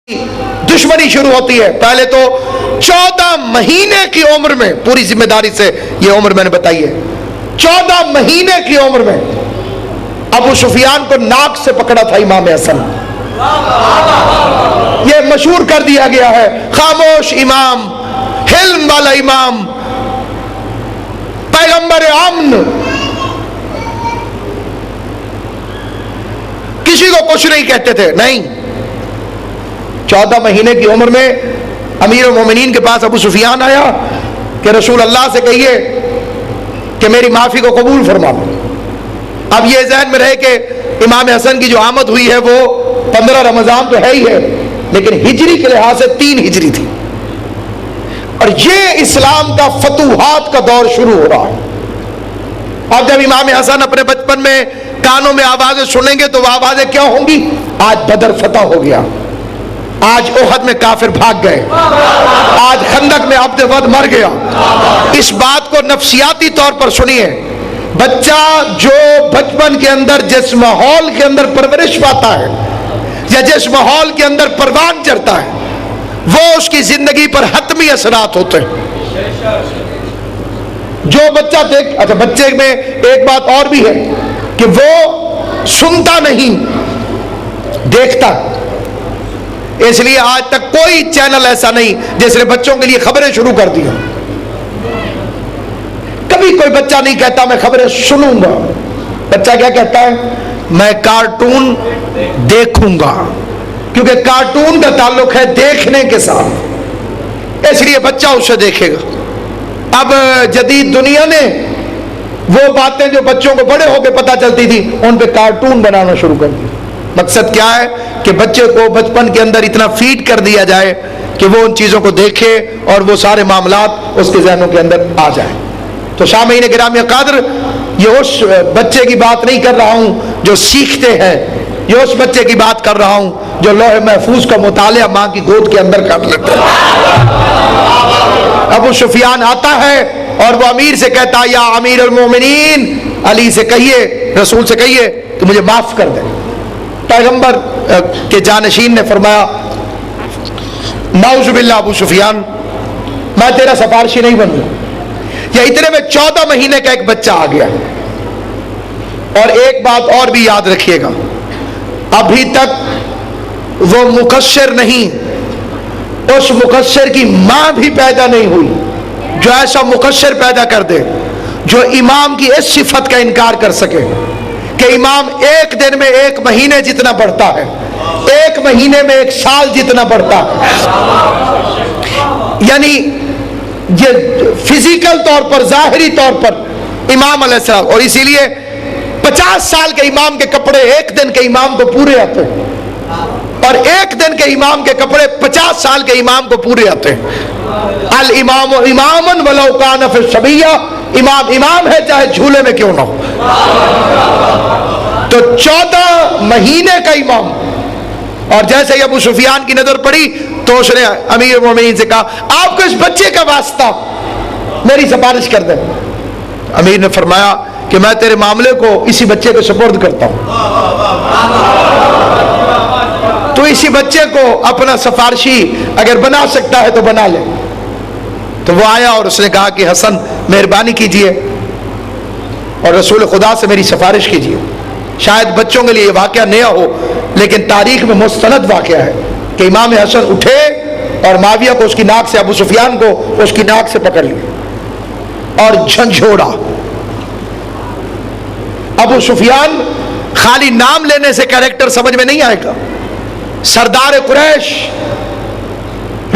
دشمنی شروع ہوتی ہے. پہلے تو 14 مہینے کی عمر میں، پوری ذمہ داری سے یہ عمر میں نے بتائی ہے، 14 مہینے کی عمر میں ابو سفیان کو ناک سے پکڑا تھا امام حسن. یہ مشہور کر دیا گیا ہے، خاموش امام، حلم والا امام، پیغمبر امن، کسی کو کچھ نہیں کہتے تھے. نہیں، 14 مہینے کی عمر میں امیر المومنین کے پاس ابو سفیان آیا کہ رسول اللہ سے کہیے کہ میری معافی کو قبول فرما. اب یہ ذہن میں رہے کہ امام حسن کی جو آمد ہوئی ہے وہ 15 رمضان تو ہے ہی ہے، لیکن ہجری کے لحاظ سے 3 ہجری تھی، اور یہ اسلام کا فتوحات کا دور شروع ہو رہا ہے. اب جب امام حسن اپنے بچپن میں کانوں میں آوازیں سنیں گے تو وہ آوازیں کیا ہوں گی؟ آج بدر فتح ہو گیا، آج احد میں کافر بھاگ گئے، آج خندق میں عبد ود مر گیا. اس بات کو نفسیاتی طور پر سنیے. بچہ جو بچپن کے اندر جس ماحول کے اندر پرورش پاتا ہے یا جس ماحول کے اندر پروان چڑھتا ہے، وہ اس کی زندگی پر حتمی اثرات ہوتے ہیں. جو بچہ اچھا، بچے میں ایک بات اور بھی ہے کہ وہ سنتا نہیں، دیکھتا. اس لیے آج تک کوئی چینل ایسا نہیں جس نے بچوں کے لیے خبریں شروع کر دی. کبھی کوئی بچہ نہیں کہتا میں خبریں سنوں گا. بچہ کیا کہتا ہے؟ میں کارٹون دیکھوں گا، کیونکہ کارٹون کا تعلق ہے دیکھنے کے ساتھ، اس لیے بچہ اسے دیکھے گا. اب جدید دنیا نے وہ باتیں جو بچوں کو بڑے ہو کے پتہ چلتی تھی ان پہ کارٹون بنانا شروع کر دیا. مقصد کیا ہے کہ بچے کو بچپن کے اندر اتنا فیڈ کر دیا جائے کہ وہ ان چیزوں کو دیکھے اور وہ سارے معاملات اس کے ذہنوں کے اندر آ جائیں. تو سامعین گرامی قدر، یہ اس بچے کی بات نہیں کر رہا ہوں جو سیکھتے ہیں، یہ اس بچے کی بات کر رہا ہوں جو لوح محفوظ کا مطالعہ ماں کی گود کے اندر کر لیتے ہیں. ابو سفیان آتا ہے اور وہ امیر سے کہتا ہے یا امیر المومنین، علی سے کہیے، رسول سے کہیے کہ مجھے معاف کر دے. پیغمبر کے جانشین نے فرمایا نعوذ باللہ ابو سفیان، میں تیرا سفارشی نہیں بنوں. یا اتنے میں 14 مہینے کا ایک بچہ آ گیا. اور ایک بات اور بھی یاد رکھیے گا، ابھی تک وہ مقصر نہیں، اس مقصر کی ماں بھی پیدا نہیں ہوئی جو ایسا مقصر پیدا کر دے جو امام کی اس صفت کا انکار کر سکے کہ امام ایک دن میں 1 مہینے جتنا بڑھتا ہے، 1 مہینے میں 1 سال جتنا بڑھتا ہے. یعنی یہ فزیکل طور پر، ظاہری طور پر امام علیہ السلام، اور اسی لیے 50 سال کے امام کے کپڑے 1 دن کے امام کو پورے آتے ہیں، اور 1 دن کے امام کے کپڑے 50 سال کے امام کو پورے آتے ہیں. الامام امامن ولو کان فی الصبیہ، امام امام ہے چاہے جھولے میں کیوں نہ ہو. تو 14 مہینے کا امام. اور جیسے ہی ابو سفیان کی نظر پڑی تو اس نے امیر المومنین سے کہا آپ کو اس بچے کا واسطہ، میری سفارش کر دیں. امیر نے فرمایا کہ میں تیرے معاملے کو اسی بچے کو سپرد کرتا ہوں، تو اسی بچے کو اپنا سفارشی اگر بنا سکتا ہے تو بنا لے. تو وہ آیا اور اس نے کہا کہ حسن مہربانی کیجئے اور رسول خدا سے میری سفارش کیجئے. شاید بچوں کے لیے یہ واقعہ نیا ہو لیکن تاریخ میں مستند واقعہ ہے کہ امام حسن اٹھے اور معاویہ کو اس کی ناک سے، ابو سفیان کو اس کی ناک سے پکڑ لیا اور جھنجھوڑا. ابو سفیان خالی نام لینے سے کیریکٹر سمجھ میں نہیں آئے گا. سردار قریش،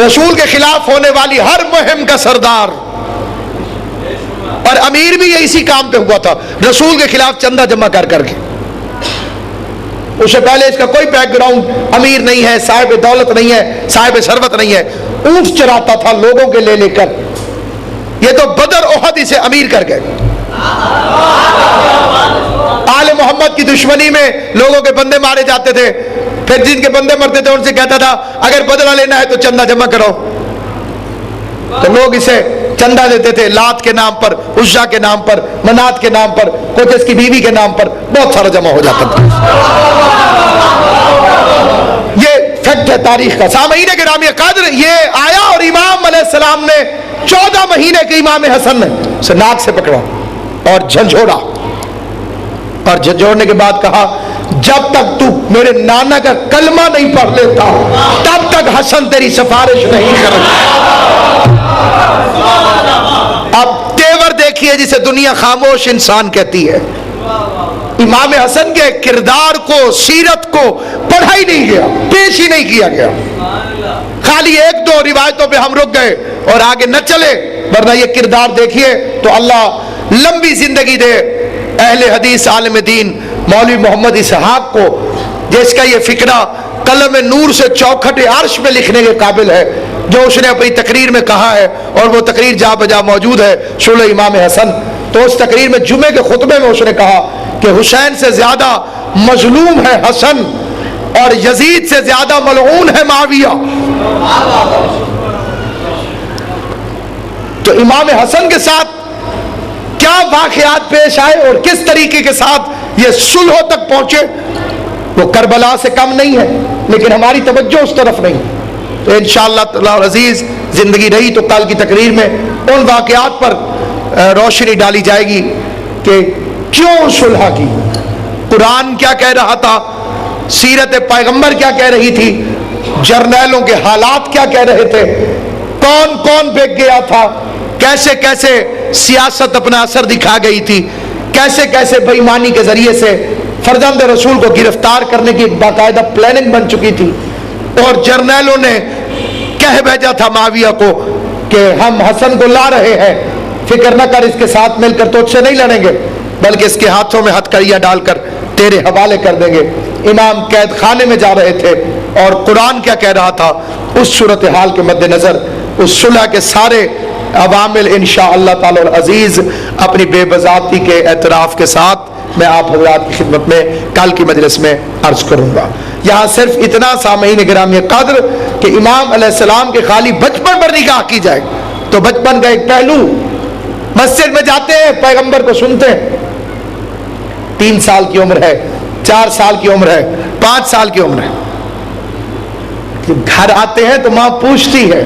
رسول کے خلاف ہونے والی ہر مہم کا سردار، اور امیر بھی یہ اسی کام پہ ہوا تھا، رسول کے خلاف چندہ جمع کر کر کے. اس سے پہلے اس کا کوئی بیک گراؤنڈ، امیر نہیں ہے، صاحب دولت نہیں ہے، صاحب ثروت نہیں ہے، اونٹ چراتا تھا لوگوں کے لے لے کر. یہ تو بدر احد اسے امیر کر گئے. آل محمد کی دشمنی میں لوگوں کے بندے مارے جاتے تھے، پھر جن کے بندے مرتے تھے ان سے کہتا تھا اگر بدلہ لینا ہے تو چندہ جمع کرو. تو لوگ اسے چندہ دیتے تھے، لات کے نام پر، عزا کے نام پر، منات کے نام پر، کچھ اس کی بیوی کے نام پر، بہت سارا جمع ہو جاتا تھا. یہ فیکٹ ہے تاریخ کا. سامعین گرامی قدر، یہ آیا اور امام علیہ السلام نے 14 مہینے کے امام حسن نے اسے ناک سے پکڑا اور جھنجھوڑا، اور جھنجھوڑنے کے بعد کہا جب تک تو میرے نانا کا کلمہ نہیں پڑھ لیتا تب تک حسن تیری سفارش نہیں کرتا. اب تیور دیکھیے جسے دنیا خاموش انسان کہتی ہے. امام حسن کے کردار کو، سیرت کو پڑھا ہی نہیں گیا، پیش ہی نہیں کیا گیا. خالی ایک دو روایتوں پہ ہم رک گئے اور آگے نہ چلے، ورنہ یہ کردار دیکھیے تو اللہ لمبی زندگی دے اہل حدیث عالم دین مولوی محمد اسحاق کو، جس کا یہ فکرہ قلم نور سے چوکھٹ عرش میں لکھنے کے قابل ہے، جو اس نے اپنی تقریر میں کہا ہے، اور وہ تقریر جا بجا موجود ہے شعلہ امام حسن. تو اس تقریر میں جمعے کے خطبے میں اس نے کہا کہ حسین سے زیادہ مظلوم ہے حسن اور یزید سے زیادہ ملعون ہے معاویہ. تو امام حسن کے ساتھ کیا واقعات پیش آئے اور کس طریقے کے ساتھ یہ صلح تک پہنچے، وہ کربلا سے کم نہیں ہے، لیکن ہماری توجہ اس طرف نہیں. تو انشاءاللہ تعالی العزیز زندگی رہی تو کل کی تقریر میں ان واقعات پر روشنی ڈالی جائے گی کہ کیوں صلح کی، قرآن کیا کہہ رہا تھا، سیرت پیغمبر کیا کہہ رہی تھی، جرنیلوں کے حالات کیا کہہ رہے تھے، کون کون بک گیا تھا، کیسے کیسے سیاست اپنا اثر دکھا گئی تھی، کیسے کیسے بے ایمانی کے ذریعے سے فرزند رسول کو گرفتار کرنے کی ایک باقاعدہ پلاننگ بن چکی تھی، اور جرنیلوں نے کہہ بھیجا تھا معاویہ کو کہ ہم حسن کو لا رہے ہیں، فکر نہ کر، اس کے ساتھ مل کر تو سے نہیں لڑیں گے بلکہ اس کے ہاتھوں میں ہتھکڑیاں ڈال کر تیرے حوالے کر دیں گے. امام قید خانے میں جا رہے تھے اور قرآن کیا کہہ رہا تھا، اس صورتحال کے مد نظر اس صلح کے سارے عوامل انشاءاللہ تعالی العزیز اپنی بے بذاتی کے اعتراف کے ساتھ میں آپ حضرات کی خدمت میں کل کی مجلس میں عرض کروں گا. یہاں صرف اتنا سامعین گرامی قدر کہ امام علیہ السلام کے خالی بچپن پر نگاہ کی جائے تو بچپن کا ایک پہلو، مسجد میں جاتے ہیں پیغمبر کو سنتے ہیں، 3 سال کی عمر ہے، 4 سال کی عمر ہے، 5 سال کی عمر ہے. گھر آتے ہیں تو ماں پوچھتی ہے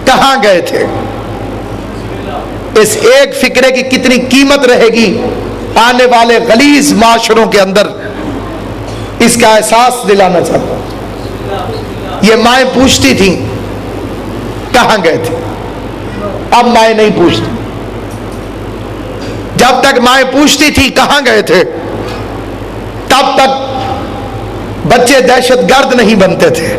کہاں گئے تھے. اس ایک فکرے کی کتنی قیمت رہے گی آنے والے غلیظ معاشروں کے اندر، اس کا احساس دلانا چاہتا ہوں. یہ مائیں پوچھتی تھیں کہاں گئے تھے، اب مائیں نہیں پوچھتی. جب تک مائیں پوچھتی تھی کہاں گئے تھے تب تک بچے دہشت گرد نہیں بنتے تھے.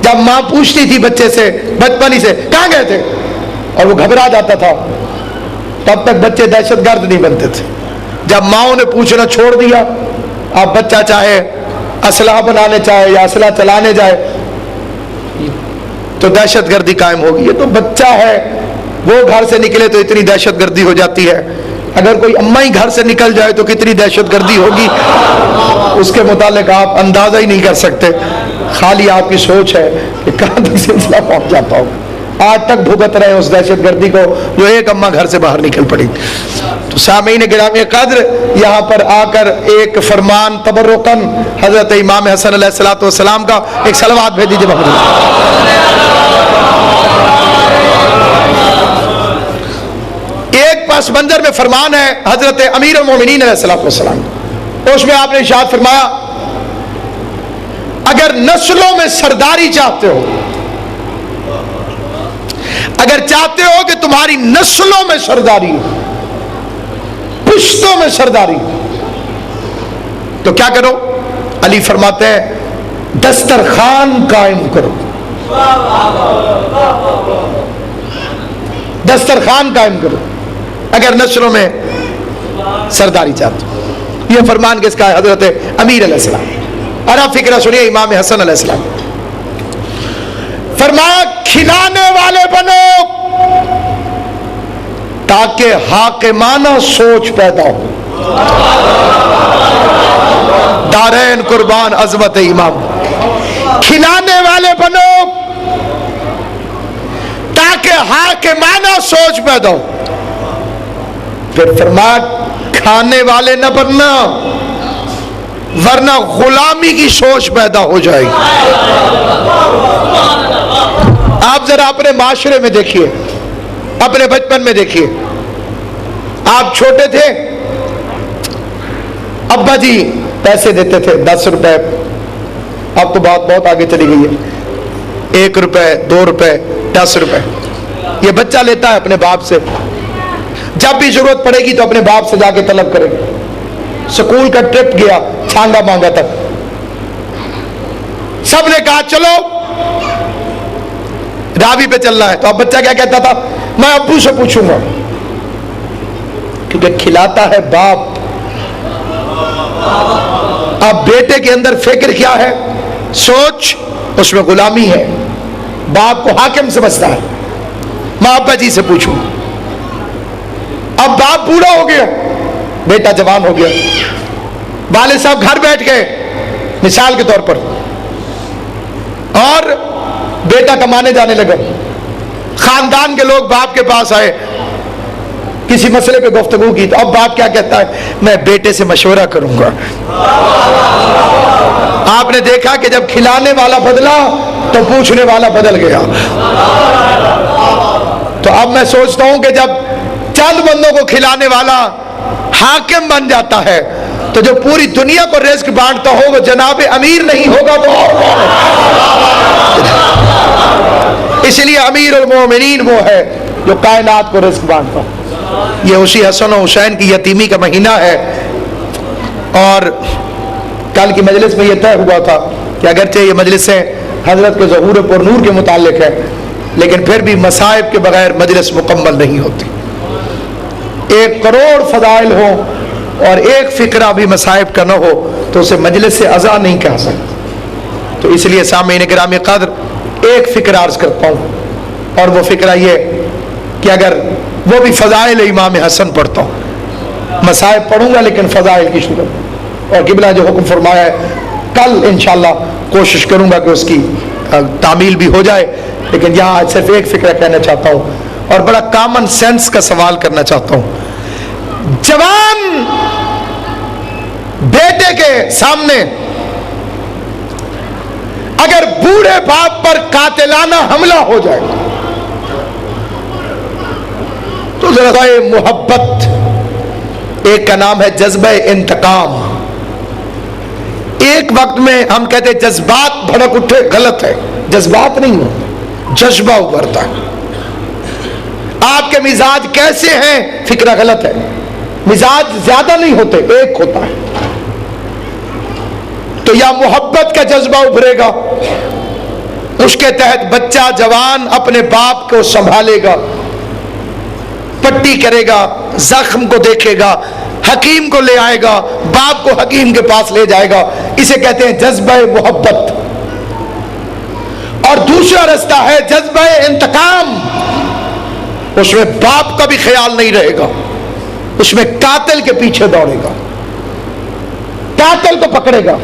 جب ماں پوچھتی تھی بچے سے بچپن ہی سے کہاں گئے تھے اور وہ گھبرا جاتا تھا تب تک بچے دہشت گرد نہیں بنتے تھے. جب ماؤں نے پوچھنا چھوڑ دیا، اب بچہ چاہے اسلحہ بنانے چاہے یا اسلحہ چلانے جائے تو دہشت گردی قائم ہوگی. یہ تو بچہ ہے، وہ گھر سے نکلے تو اتنی دہشت گردی ہو جاتی ہے، اگر کوئی اماں ہی گھر سے نکل جائے تو کتنی دہشت گردی ہوگی اس کے متعلق آپ اندازہ ہی نہیں کر سکتے. خالی آپ کی سوچ ہے کہ کہاں تک سلسلہ پہنچ جاتا ہوگا. آج تک بھگت رہے اس دہشت گردی کو جو ایک اماں گھر سے باہر نکل پڑی. تو سامعین گرامی قدر، یہاں پر آ کر ایک فرمان تبرکاً حضرت امام حسن علیہ السلام کا ایک صلوات بھیج دیجیے محمد. ایک پس منظر میں فرمان ہے حضرت امیر المومنین علیہ السلام، اس میں آپ نے ارشاد فرمایا اگر نسلوں میں سرداری چاہتے ہو، اگر چاہتے ہو کہ تمہاری نسلوں میں سرداری، پشتوں میں سرداری، تو کیا کرو؟ علی فرماتے ہیں دسترخوان قائم کرو. دسترخوان قائم کرو اگر نسلوں میں سرداری چاہتے ہو. یہ فرمان کس کا ہے؟ حضرت امیر علیہ السلام. اور آپ فکرہ سنیے امام حسن علیہ السلام فرمایا کھلانے والے بنو تاکہ حاکمانہ سوچ پیدا ہو. دارین قربان عظمت امام. کھلانے والے بنو تاکہ حاکمانہ سوچ پیدا ہو. پھر فرمایا کھانے والے نہ بننا ورنہ غلامی کی سوچ پیدا ہو جائے گی۔ آپ ذرا اپنے معاشرے میں دیکھیے، اپنے بچپن میں دیکھیے، آپ چھوٹے تھے، ابا جی پیسے دیتے تھے 10 روپے، اب تو بات بہت آگے چلی گئی ہے، 1 روپے 2 روپے 10 روپے یہ بچہ لیتا ہے اپنے باپ سے، جب بھی ضرورت پڑے گی تو اپنے باپ سے جا کے طلب کرے گا۔ سکول کا ٹرپ گیا، چھانگا مانگا تک، سب نے کہا چلو راوی پہ چلنا ہے، تو اب بچہ کیا کہتا تھا؟ میں ابو سے پوچھوں گا، کیونکہ کھلاتا ہے باپ۔ اب بیٹے کے اندر فکر کیا ہے؟ سوچ اس میں غلامی ہے، باپ کو حاکم سمجھتا ہے، میں ابا جی سے پوچھوں۔ اب باپ بوڑھا ہو گیا، بیٹا جوان ہو گیا، والد صاحب گھر بیٹھ گئے مثال کے طور پر، اور بیٹا کمانے جانے لگا، خاندان کے لوگ باپ کے پاس آئے، کسی مسئلے پہ گفتگو کی، تو اب باپ کیا کہتا ہے؟ میں بیٹے سے مشورہ کروں گا۔ آپ نے دیکھا کہ جب کھلانے والا بدلا تو پوچھنے والا بدل گیا۔ تو اب میں سوچتا ہوں کہ جب چند بندوں کو کھلانے والا حاکم بن جاتا ہے تو جو پوری دنیا کو رزق بانٹتا ہو وہ جناب امیر نہیں ہوگا تو اور کون ہے؟ اس لیے امیر المومنین وہ ہے جو کائنات کو رزق بانٹتا۔ یہ اسی حسن و حسین کی یتیمی کا مہینہ ہے، اور کل کی مجلس میں یہ طے ہوا تھا کہ اگرچہ یہ مجلسیں حضرت کے ظہور پر نور کے متعلق ہے، لیکن پھر بھی مصائب کے بغیر مجلس مکمل نہیں ہوتی۔ 1 کروڑ فضائل ہو اور ایک فقرہ بھی مصائب کا نہ ہو تو اسے مجلس سے ازا نہیں کہہ سکتے۔ تو اس لیے سامعین کرام قدر ایک فقرہ عرض کرتا ہوں، اور وہ فقرہ یہ کہ اگر وہ بھی فضائل امام حسن پڑھتا ہوں، مصائب پڑھوں گا لیکن فضائل کی صورت، اور قبلہ جو حکم فرمایا ہے کل انشاءاللہ کوشش کروں گا کہ اس کی تعمیل بھی ہو جائے، لیکن یہاں آج صرف ایک فقرہ کہنا چاہتا ہوں اور بڑا کامن سینس کا سوال کرنا چاہتا ہوں۔ جوان بیٹے کے سامنے اگر بوڑھے باپ پر قاتلانہ حملہ ہو جائے تو ذرا محبت، ایک کا نام ہے جذبہ انتقام۔ ایک وقت میں ہم کہتے ہیں جذبات بھڑک اٹھے، غلط ہے، جذبات نہیں ہو، جذبہ ابھرتا ہے۔ آپ کے مزاج کیسے ہیں فکرہ غلط ہے، مزاج زیادہ نہیں ہوتے، ایک ہوتا ہے، تو یا محبت کا جذبہ ابھرے گا، اس کے تحت بچہ جوان اپنے باپ کو سنبھالے گا، پٹی کرے گا، زخم کو دیکھے گا، حکیم کو لے آئے گا، باپ کو حکیم کے پاس لے جائے گا، اسے کہتے ہیں جذبہ محبت۔ اور دوسرا رستہ ہے جذبہ انتقام، اس میں باپ کا بھی خیال نہیں رہے گا، اس میں قاتل کے پیچھے دوڑے گا، قاتل کو پکڑے گا،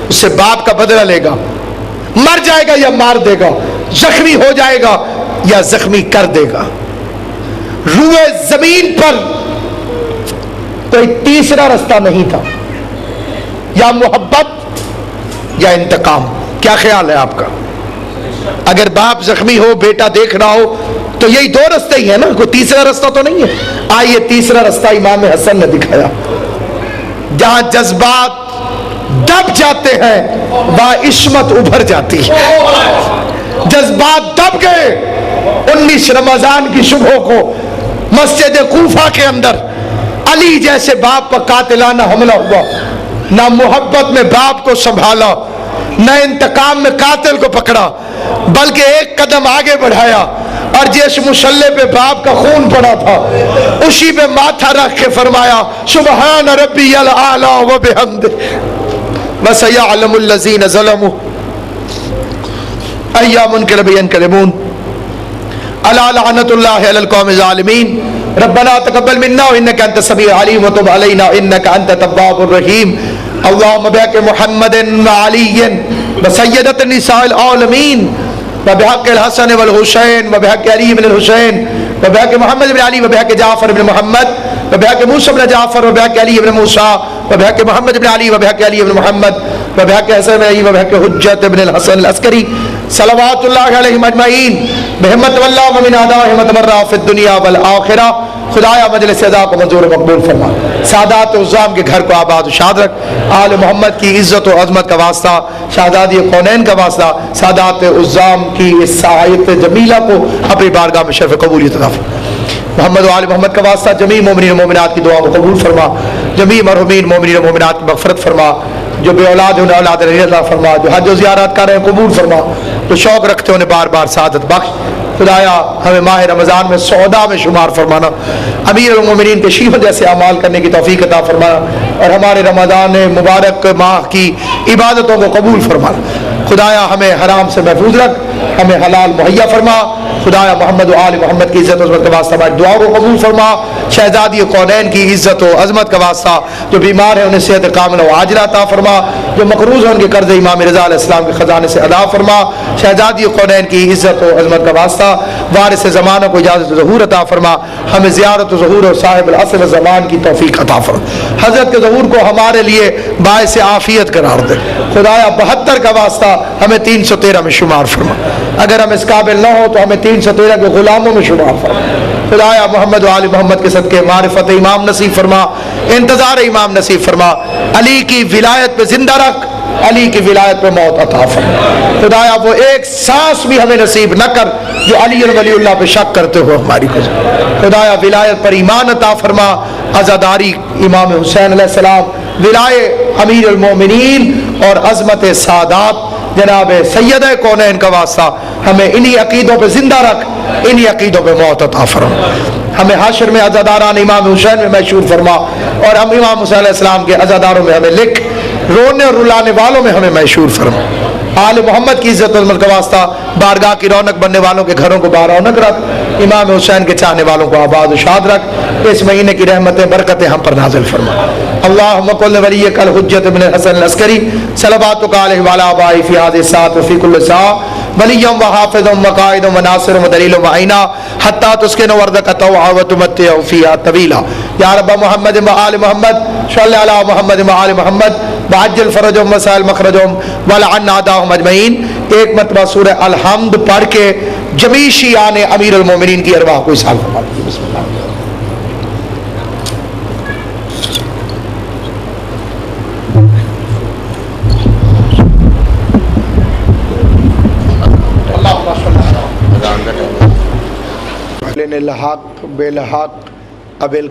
اس سے باپ کا بدلہ لے گا، مر جائے گا یا مار دے گا، زخمی ہو جائے گا یا زخمی کر دے گا۔ روئے زمین پر کوئی تیسرا رستہ نہیں تھا، یا محبت یا انتقام۔ کیا خیال ہے آپ کا؟ اگر باپ زخمی ہو، بیٹا دیکھ رہا ہو، تو یہی 2 رستے ہی ہیں نا، کوئی تیسرا رستہ تو نہیں ہے۔ آئیے تیسرا رستہ امام حسن نے دکھایا، جہاں جذبات دب جاتے ہیں وہاں عصمت ابھر جاتی ہے۔ جذبات دب گئے، 19 رمضان کی صبح کو مسجد کوفہ کے اندر علی جیسے باپ پر قاتلانہ حملہ ہوا، نہ محبت میں باپ کو سنبھالا، نہ انتقام میں قاتل کو پکڑا، بلکہ ایک قدم آگے بڑھایا، اور جس مسلح پہ باپ کا خون پڑا تھا اسی پہ ماتھا رکھ کے فرمایا سبحان ربی الاعلی و بحمدہ وسیعلم الذین ظلموا ای منقلب ینقلبون الا لعنۃ اللہ علی القوم الظالمین ربنا تقبل منا انک انت السمیع العلیم وتب علینا انک انت التواب الرحیم اللهم بحق محمد وعلی وسیدۃ النساء العالمین وبحق الحسن والحسین وبحق علی بن الحسین وبحق محمد بن علی وبحق جعفر بن محمد وبحق موسیٰ بن جعفر وبحق علی بن موسیٰ وبحق محمد بن علی وبحق علی بن محمد وبحق حسن بن علی وبحق حجت بن الحسن العسکری صلوات اللہ علیہم اجمعین بہمت واللہ ومن آدائہم تبرع فی الدنیا والآخرہ. خدایا مجلس اعزاز کو منظور مقبول فرما. سادات عظام کے گھر کو آباد و شاد رکھ. آل محمد کی عزت و عظمت کا واسطہ, شہزادی کونین کا واسطہ, سادات عظام کی اس سعایت جمیلہ کو اپنی بارگاہ میں شرف قبولیت عطا فرما. محمد و آل محمد کا واسطہ جمیع مومنین و مومنات کی دعا کو قبول فرما. جمیع مرحومین مومنین و مومنات کی مغفرت فرما. جو بے اولاد انہیں اولاد عطا فرما. جو حج و زیارت کر رہے ہیں قبول فرما. جو شوق رکھتے ہیں انہیں بار بار سعادت بخش. خدایا ہمیں ماہ رمضان میں سودا میں شمار فرمانا. امیر المومنین کے شیخ جیسے اعمال کرنے کی توفیق عطا فرمانا, اور ہمارے رمضان مبارک ماہ کی عبادتوں کو قبول فرمانا. خدایا ہمیں حرام سے محفوظ رکھ, ہمیں حلال مہیا فرما. خدایا محمد و آل محمد کی عزت و عظمت کا واسطہ ہماری دعا کو قبول فرما. شہزادی کونین کی عزت و عظمت کا واسطہ جو بیمار ہیں انہیں صحت کاملہ و عاجلہ عطا فرما. جو مقروض ہیں ان کے قرض امام رضا علیہ السلام کے خزانے سے ادا فرما. شہزادی کونین کی عزت و عظمت کا واسطہ وارث زمانہ کو اجازت و ظہور عطا فرما. ہمیں زیارت و ظہور اور صاحب العصر و زمان کی توفیق عطا فرما. حضرت کے ظہور کو ہمارے لیے باعث عافیت قرار دے. خدایا 72 کا واسطہ ہمیں 313 میں شمار فرما. اگر ہم اس قابل نہ ہو تو ہمیں 313 کے غلاموں میں شمار فرما. خدایا محمد و آل محمد کے صدقے معرفت امام نصیب فرما, انتظار امام نصیب فرما. علی کی ولایت پہ زندہ رکھ, علی کی ولایت پہ موت عطا فرما. خدایا وہ ایک سانس بھی ہمیں نصیب نہ کر جو علی ولی اللہ پہ شک کرتے ہو ہماری کو. خدایا ولایت پر ایمان عطا فرما. عزاداری امام حسین علیہ السلام, ولائے امیر المومنین اور عظمت سادات جناب سید کونین کا واسطہ ہمیں انہی عقیدوں پہ زندہ رکھ, انہی عقیدوں پہ موت عطا فرما. ہمیں حشر میں عزاداران امام حسین میں محشور فرما, اور ہم امام حسین علیہ السلام کے عزاداروں میں ہمیں لکھ, رونے اور رلانے والوں میں ہمیں محشور فرما. آل محمد کی عزت و عظمت کا واسطہ بارگاہ کی رونق بننے والوں کے گھروں کو بارونق رکھ. امام حسین کے چاہنے والوں کو آباد و شاد رکھ. اس مہینے کی رحمتیں برکتیں ہم پر نازل فرما. اللہم قل ولیک الحجت بن الحسن العسکری صلواتک علیہ وعلی آبائہ فی هذه الساعة وفی کل ساعة ولیا وحافظا وقائدا وناصرا ودلیلا وعینا حتی تسکنوا ارضک طوعا وتمتعوا فیہا طویلا. یا رب محمد وآل محمد صلی علی محمد وآل محمد وعجل فرجهم وسائل مخرجهم ولعن اعداءهم اجمعین. ایک مرتبہ سورہ الحمد پڑھ کے جمیع شیعان امیر المومنین کی ارواح کو اسحاق فرما. بسم اللہ. الحق بالحق ابل